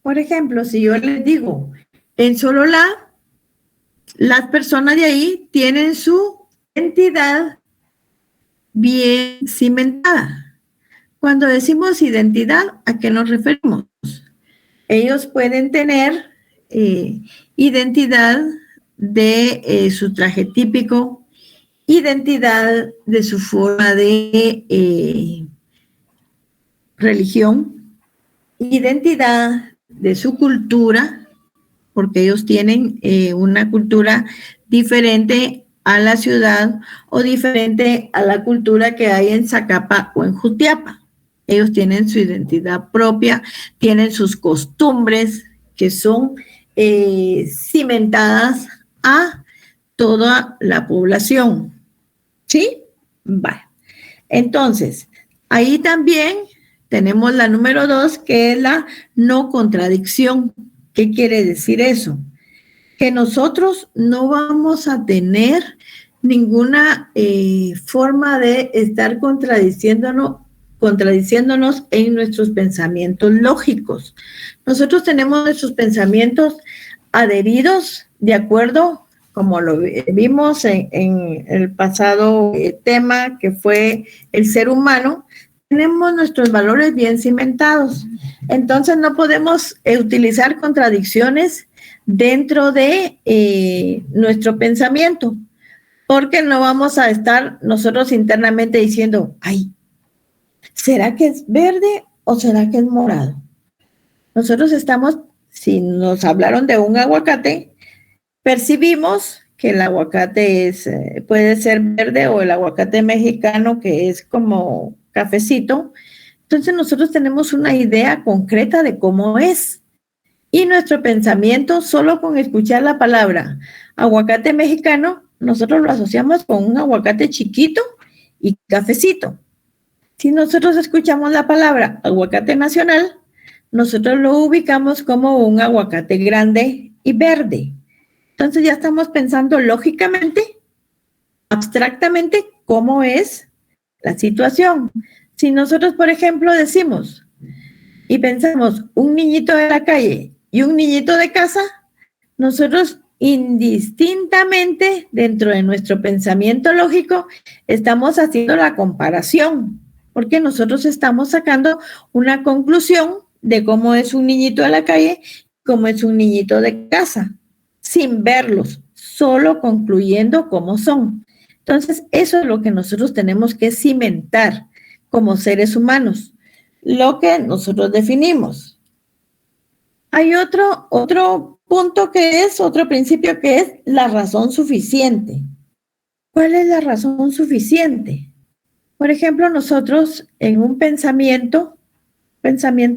Por ejemplo, si yo les digo, en Sololá, las personas de ahí tienen su identidad bien cimentada. Cuando decimos identidad, ¿a qué nos referimos? Ellos pueden tener identidad de su traje típico, identidad de su forma de religión, identidad de su cultura, porque ellos tienen una cultura diferente a la ciudad o diferente a la cultura que hay en Zacapa o en Jutiapa. Ellos tienen su identidad propia, tienen sus costumbres que son cimentadas a toda la población. ¿Sí? Vale. Entonces, ahí también tenemos la número 2, que es la no contradicción. ¿Qué quiere decir eso? Que nosotros no vamos a tener ninguna forma de estar contradiciéndonos en nuestros pensamientos lógicos. Nosotros tenemos nuestros pensamientos adheridos de acuerdo, como lo vimos en el pasado tema que fue el ser humano. Tenemos nuestros valores bien cimentados. Entonces no podemos utilizar contradicciones dentro de nuestro pensamiento, porque no vamos a estar nosotros internamente diciendo, ay, ¿será que es verde o será que es morado? Nosotros estamos, si nos hablaron de un aguacate, percibimos que el aguacate puede ser verde, o el aguacate mexicano, que es como cafecito. Entonces nosotros tenemos una idea concreta de cómo es. Y nuestro pensamiento, solo con escuchar la palabra aguacate mexicano, nosotros lo asociamos con un aguacate chiquito y cafecito. Si nosotros escuchamos la palabra aguacate nacional, nosotros lo ubicamos como un aguacate grande y verde. Entonces ya estamos pensando lógicamente, abstractamente, cómo es la situación. Si nosotros, por ejemplo, decimos y pensamos un niñito de la calle y un niñito de casa, nosotros indistintamente, dentro de nuestro pensamiento lógico, estamos haciendo la comparación, porque nosotros estamos sacando una conclusión de cómo es un niñito de la calle, cómo es un niñito de casa, sin verlos, solo concluyendo cómo son. Entonces, eso es lo que nosotros tenemos que cimentar como seres humanos, lo que nosotros definimos. Hay otro punto otro principio que es la razón suficiente. ¿Cuál es la razón suficiente? Por ejemplo, nosotros en un pensamiento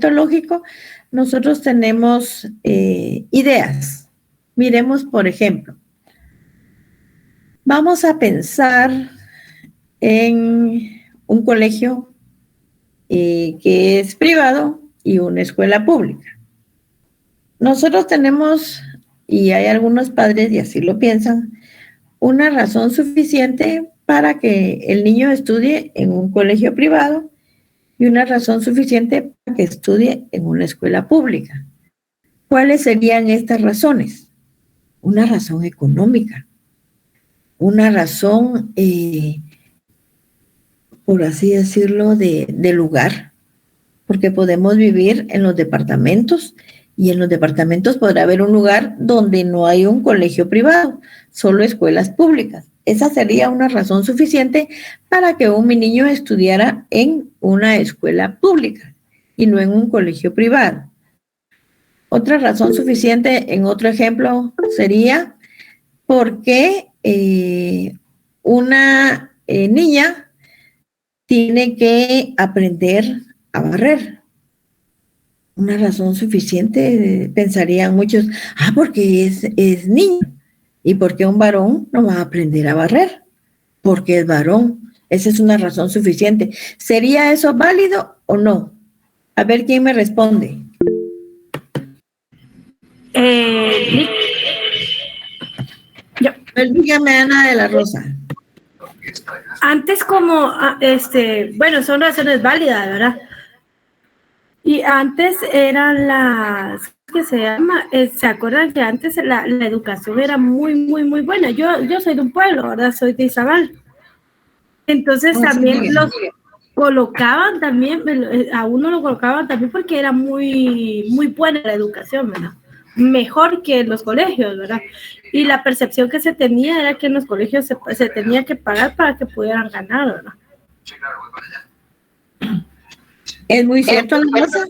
lógico, nosotros tenemos ideas. Miremos, por ejemplo, vamos a pensar en un colegio que es privado y una escuela pública. Nosotros tenemos, y hay algunos padres, y así lo piensan, una razón suficiente para que el niño estudie en un colegio privado y una razón suficiente para que estudie en una escuela pública. ¿Cuáles serían estas razones? Una razón económica, una razón, por así decirlo, de lugar, porque podemos vivir en los departamentos, y en los departamentos podrá haber un lugar donde no hay un colegio privado, solo escuelas públicas. Esa sería una razón suficiente para que un niño estudiara en una escuela pública y no en un colegio privado. Otra razón suficiente, en otro ejemplo, sería porque una niña tiene que aprender a barrer. Una razón suficiente, pensarían muchos, porque es niño. ¿Y por qué un varón no va a aprender a barrer? Porque es varón. Esa es una razón suficiente. ¿Sería eso válido o no? A ver quién me responde. Yo. Dígame, Ana de la Rosa. Antes bueno, son razones válidas, ¿verdad? Y antes eran ¿se acuerdan que antes la educación era muy, muy, muy buena? Yo soy de un pueblo, ¿verdad? Soy de Izabal. Entonces también los colocaban también, a uno lo colocaban también porque era muy, muy buena la educación, ¿verdad? Mejor que en los colegios, ¿verdad? Y la percepción que se tenía era que en los colegios se tenía que pagar para que pudieran ganar, ¿verdad? Es muy cierto, Rosa.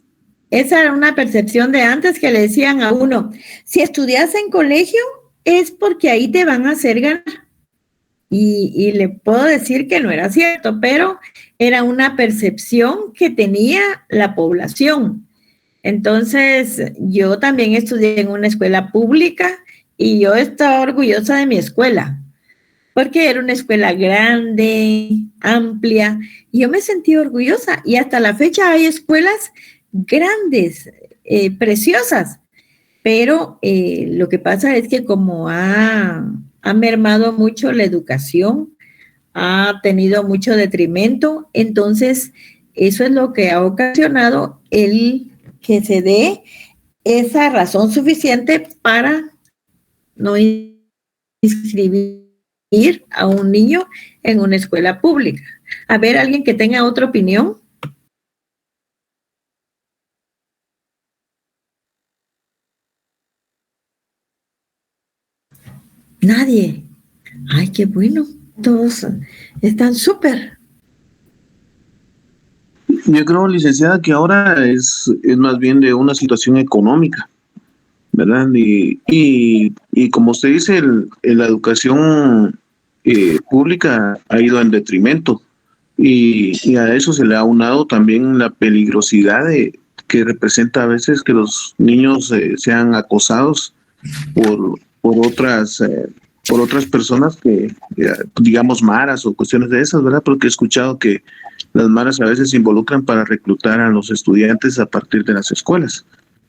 Esa era una percepción de antes, que le decían a uno, si estudias en colegio es porque ahí te van a hacer ganar. Y le puedo decir que no era cierto, pero era una percepción que tenía la población. Entonces, yo también estudié en una escuela pública y yo estaba orgullosa de mi escuela, porque era una escuela grande, amplia, y yo me sentí orgullosa. Y hasta la fecha hay escuelas grandes, preciosas, pero lo que pasa es que como ha mermado mucho la educación, ha tenido mucho detrimento, entonces eso es lo que ha ocasionado el que se dé esa razón suficiente para no inscribir a un niño en una escuela pública. A ver, ¿alguien que tenga otra opinión? Nadie. Ay, qué bueno. Todos están súper. Yo creo, licenciada, que ahora es más bien de una situación económica, ¿verdad? Y Y como usted dice, la educación pública ha ido en detrimento y a eso se le ha aunado también la peligrosidad que representa a veces que los niños sean acosados por otras personas que, digamos, maras o cuestiones de esas, ¿verdad? Porque he escuchado que las maras a veces se involucran para reclutar a los estudiantes a partir de las escuelas.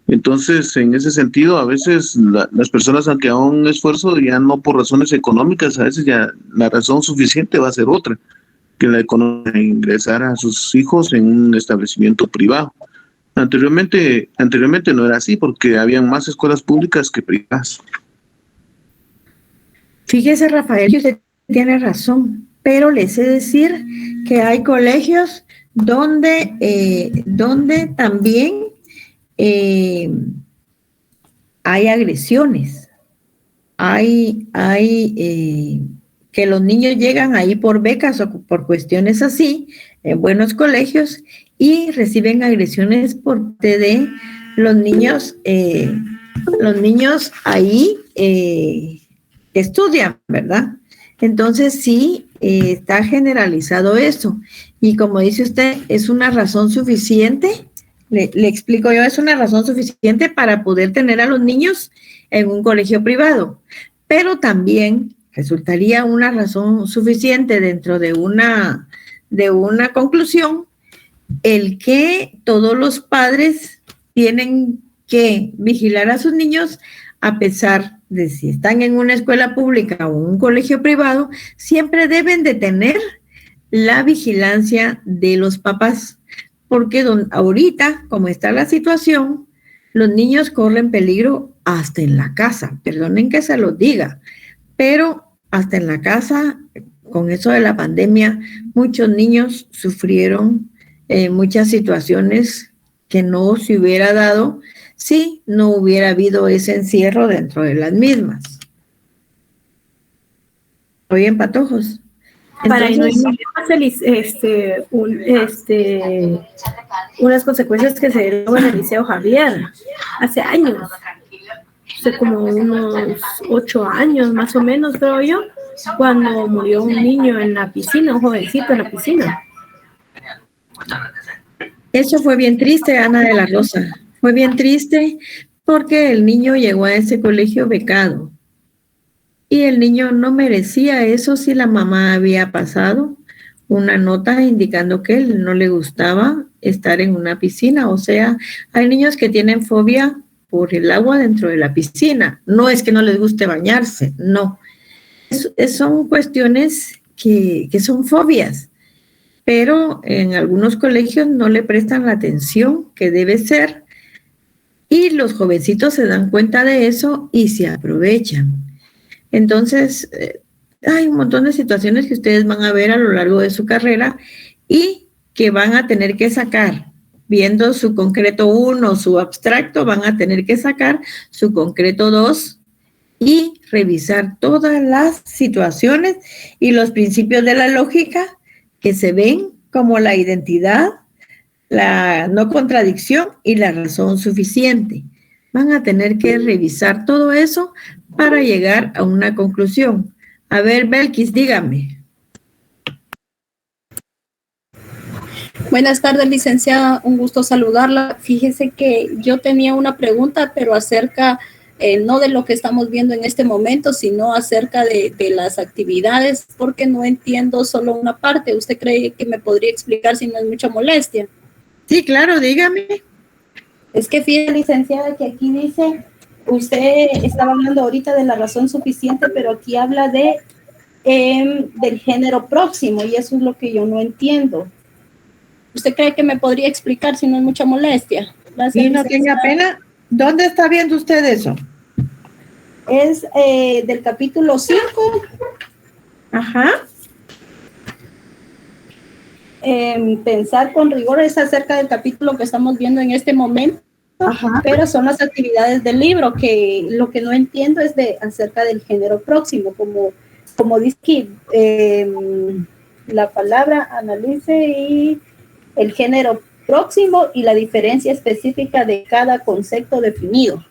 Entonces, en ese sentido, a veces las personas, aunque hagan un esfuerzo, ya no por razones económicas, a veces ya la razón suficiente va a ser otra, que la economía, ingresar a sus hijos en un establecimiento privado. Anteriormente no era así, porque habían más escuelas públicas que privadas. Fíjese, Rafael, que usted tiene razón, pero les he de decir que hay colegios donde también hay agresiones, hay que los niños llegan ahí por becas o por cuestiones así, en buenos colegios, y reciben agresiones por parte de los niños ahí estudian, ¿verdad? Entonces sí, está generalizado eso, y como dice usted, es una razón suficiente. Le explico yo, es una razón suficiente para poder tener a los niños en un colegio privado, pero también resultaría una razón suficiente dentro de una conclusión el que todos los padres tienen que vigilar a sus niños a pesar de si están en una escuela pública o un colegio privado, siempre deben de tener la vigilancia de los papás. Porque ahorita, como está la situación, los niños corren peligro hasta en la casa. Perdonen que se los diga, pero hasta en la casa, con eso de la pandemia, muchos niños sufrieron muchas situaciones que no se hubiera dado si no hubiera habido ese encierro dentro de las mismas. ¿Oye, Patojos? Para Entonces, unas consecuencias que se dieron en el Liceo Javier hace años, hace como unos 8 años más o menos, creo yo, cuando murió un niño en la piscina, un jovencito en la piscina. eso fue bien triste, Ana de la Rosa. Fue bien triste porque el niño llegó a ese colegio becado. Y el niño no merecía eso si la mamá había pasado una nota indicando que él no le gustaba estar en una piscina. O sea, hay niños que tienen fobia por el agua dentro de la piscina. No es que no les guste bañarse, no. Son cuestiones que son fobias, pero en algunos colegios no le prestan la atención que debe ser y los jovencitos se dan cuenta de eso y se aprovechan. Entonces, hay un montón de situaciones que ustedes van a ver a lo largo de su carrera y que van a tener que sacar, viendo su concreto 1, su abstracto, van a tener que sacar su concreto 2 y revisar todas las situaciones y los principios de la lógica que se ven como la identidad, la no contradicción y la razón suficiente. Van a tener que revisar todo eso para llegar a una conclusión. A ver, Belkis, dígame. Buenas tardes, licenciada. Un gusto saludarla. Fíjese que yo tenía una pregunta, pero acerca, no de lo que estamos viendo en este momento, sino acerca de las actividades, porque no entiendo solo una parte. ¿Usted cree que me podría explicar si no es mucha molestia? Sí, claro, dígame. Es que fíjate, licenciada, que aquí dice, usted estaba hablando ahorita de la razón suficiente, pero aquí habla del género próximo, y eso es lo que yo no entiendo. ¿Usted cree que me podría explicar si no es mucha molestia? Gracias, y no tenga pena. ¿Dónde está viendo usted eso? Es del capítulo 5. Ajá. Pensar con rigor es acerca del capítulo que estamos viendo en este momento. Ajá. Pero son las actividades del libro, que lo que no entiendo es acerca del género próximo, como dice aquí, la palabra analice y el género próximo y la diferencia específica de cada concepto definido.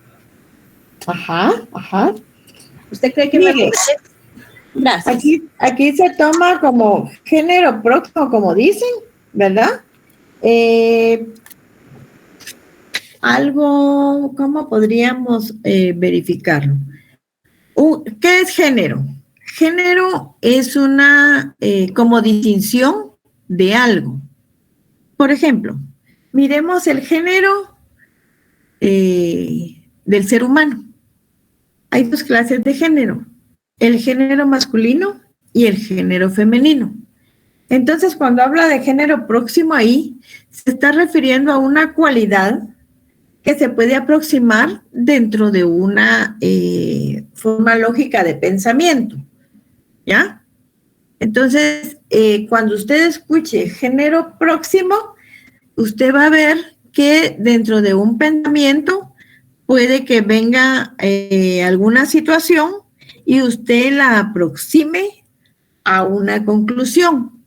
Ajá, ajá. ¿Usted cree que Mire, gracias. Aquí se toma como género próximo, como dicen, ¿verdad? Algo, ¿cómo podríamos verificarlo? ¿Qué es género? Género es una como distinción de algo. Por ejemplo, miremos el género del ser humano. Hay dos clases de género, el género masculino y el género femenino. Entonces, cuando habla de género próximo ahí, se está refiriendo a una cualidad que se puede aproximar dentro de una forma lógica de pensamiento, ¿ya? Entonces, cuando usted escuche género próximo, usted va a ver que dentro de un pensamiento puede que venga alguna situación y usted la aproxime a una conclusión,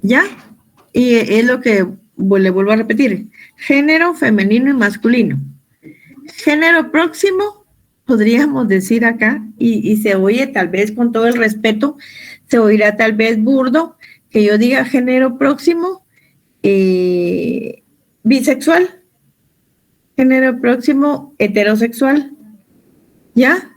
¿ya? Y es lo que le vuelvo a repetir, género femenino y masculino. Género próximo, podríamos decir acá, y se oye tal vez con todo el respeto, se oirá tal vez burdo, que yo diga género próximo, bisexual, género próximo, heterosexual, ¿ya?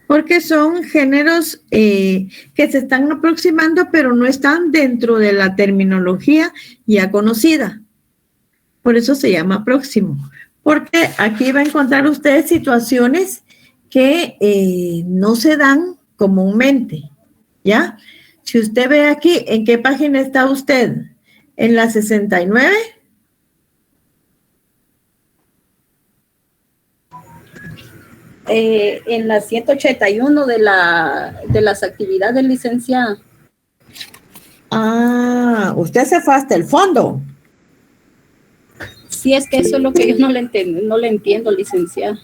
Porque son géneros que se están aproximando, pero no están dentro de la terminología ya conocida. Por eso se llama próximo. Porque aquí va a encontrar usted situaciones que no se dan comúnmente, ¿ya? Si usted ve aquí, ¿en qué página está usted? ¿En la 69? En la 181 de las actividades, licenciada. Ah, usted se fue hasta el fondo. Sí, es que eso es lo que yo no le entiendo, licenciada.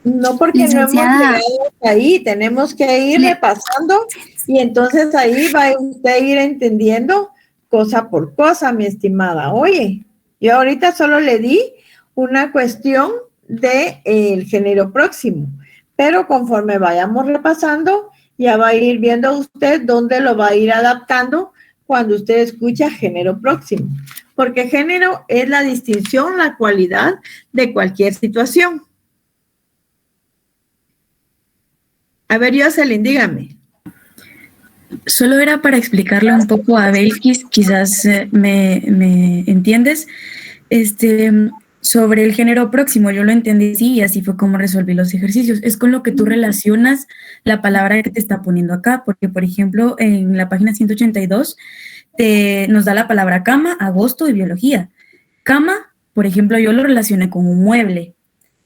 No, porque licenciada, no hemos llegado ahí, tenemos que ir repasando y entonces ahí va usted a ir entendiendo cosa por cosa, mi estimada. Oye, yo ahorita solo le di una cuestión del género próximo, pero conforme vayamos repasando, ya va a ir viendo usted dónde lo va a ir adaptando cuando usted escucha género próximo, porque género es la distinción, la cualidad de cualquier situación. A ver, Jocelyn, dígame. Solo era para explicarle un poco a Belkis, quizás me entiendes, sobre el género próximo. Yo lo entendí así y así fue como resolví los ejercicios. Es con lo que tú relacionas la palabra que te está poniendo acá, porque, por ejemplo, en la página 182 nos da la palabra cama, agosto y biología. Cama, por ejemplo, yo lo relacioné con un mueble.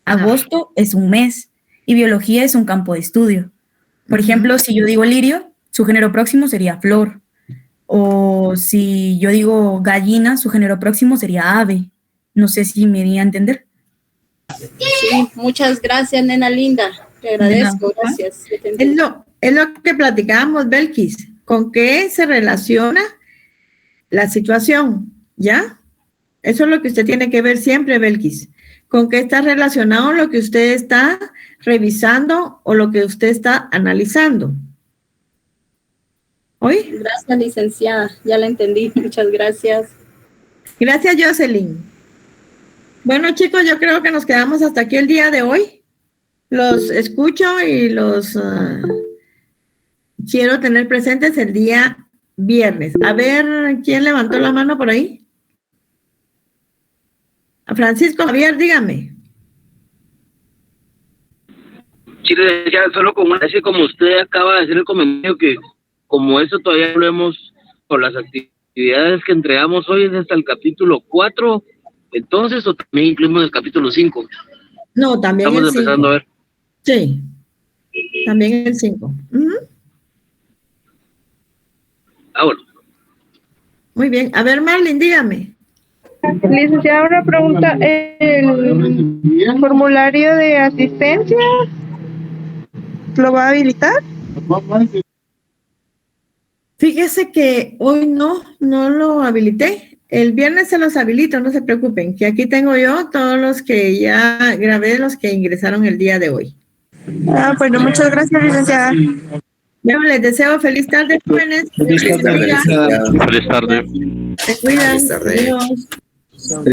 Agosto es un mes y biología es un campo de estudio. Por ejemplo, si yo digo lirio, su género próximo sería flor. O si yo digo gallina, su género próximo sería ave. No sé si me di a entender. Sí, muchas gracias, nena linda. Te agradezco, gracias. Es lo que platicábamos, Belkis. ¿Con qué se relaciona la situación? ¿Ya? Eso es lo que usted tiene que ver siempre, Belkis. ¿Con qué está relacionado lo que usted está revisando o lo que usted está analizando? ¿Oye? Gracias, licenciada. Ya la entendí. Muchas gracias. Gracias, Jocelyn. Bueno, chicos, yo creo que nos quedamos hasta aquí el día de hoy. Los escucho y los quiero tener presentes el día viernes. A ver, ¿quién levantó la mano por ahí? A Francisco Javier, dígame. Sí, ya solo como usted acaba de hacer el comentario que como eso todavía lo hemos, por las actividades que entregamos hoy es hasta el capítulo 4, entonces, o también incluimos el capítulo 5. No, también estamos el empezando 5. A ver. Sí, también el 5. Bueno. Muy bien. A ver, Marlene, dígame. Licenciada, una pregunta. ¿El formulario de asistencia lo va a habilitar? Fíjese que hoy no lo habilité. El viernes se los habilito, no se preocupen, que aquí tengo yo todos los que ya grabé, los que ingresaron el día de hoy. Bueno, muchas gracias, licenciada. Bueno, les deseo feliz tarde, jóvenes. Feliz tarde. Se cuidan. Feliz tarde. Se cuidan. Adiós.